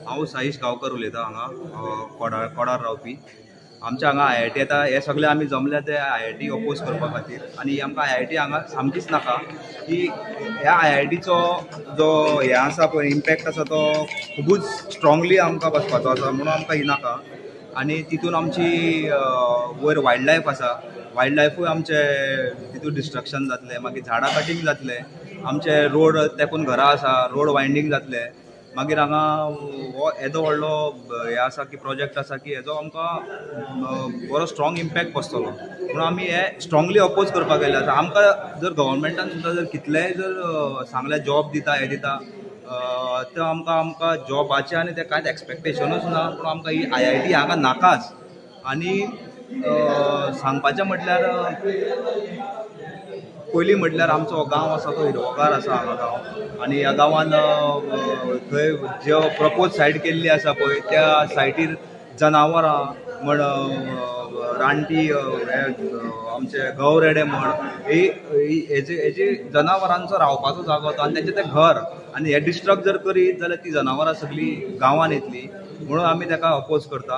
हांव साईश गांवकर उलयतां हांगा कोडार रावपी. आमच्या हांगा IIT येता हे सगळे आमी जमले ते IIT अपोज करपा खातीर आनी आमकां IIT हांगा सामकीच नाका की ह्या IITचो जो हे आसा पळय इम्पॅक्ट आसा तो खुबूच स्ट्रॉंगली आमकां बसपाचो आसा म्हणून आमकां ही नाका. आनी तितून आमची वयर वायल्ड लायफ आसा, वायल्ड लायफूय आमचे तितून डिस्ट्रक्शन जातले, मागीर झाडां कटींग जातले, आमचे रोड तेकून घरां आसा रोड वायंडींग जातले. मागीर हांगा हो येदो व्हडलो हे आसा की प्रोजेक्ट आसा की हेजो आमकां बरो स्ट्रॉंग इम्पॅक्ट बसतलो म्हणून आमी हे स्ट्रॉंगली अपोज करपाक गेले आसा. आमकां जर गव्हर्मेंटान सुद्दां जर कितलेय जर सांगले जॉब दिता हे दिता ते आमकां जॉबाचे आनी ते कांयच एक्सपेक्टेशनूच ना. पूण आमकां ही IIT हांगा नाकाच. आनी सांगपाचें म्हटल्यार पयलीं म्हटल्यार आमचो हो गांव आसा तो हिरवोगार आसा हांगा गांव. आनी ह्या गांवान थंय ज्यो प्रपोज सायट केल्ली आसा पळय त्या सायटीर जनावरां म्हण रानटी आमचे गवरेडे म्हण हेजे जनावरांचो रावपाचो जागो तो आनी तेंचें तें घर आनी हे डिस्ट्रक्ट जर करीत जाल्यार ती जनावरां सगळीं गांवान येतलीं म्हणून आमी ताका अपोज करता.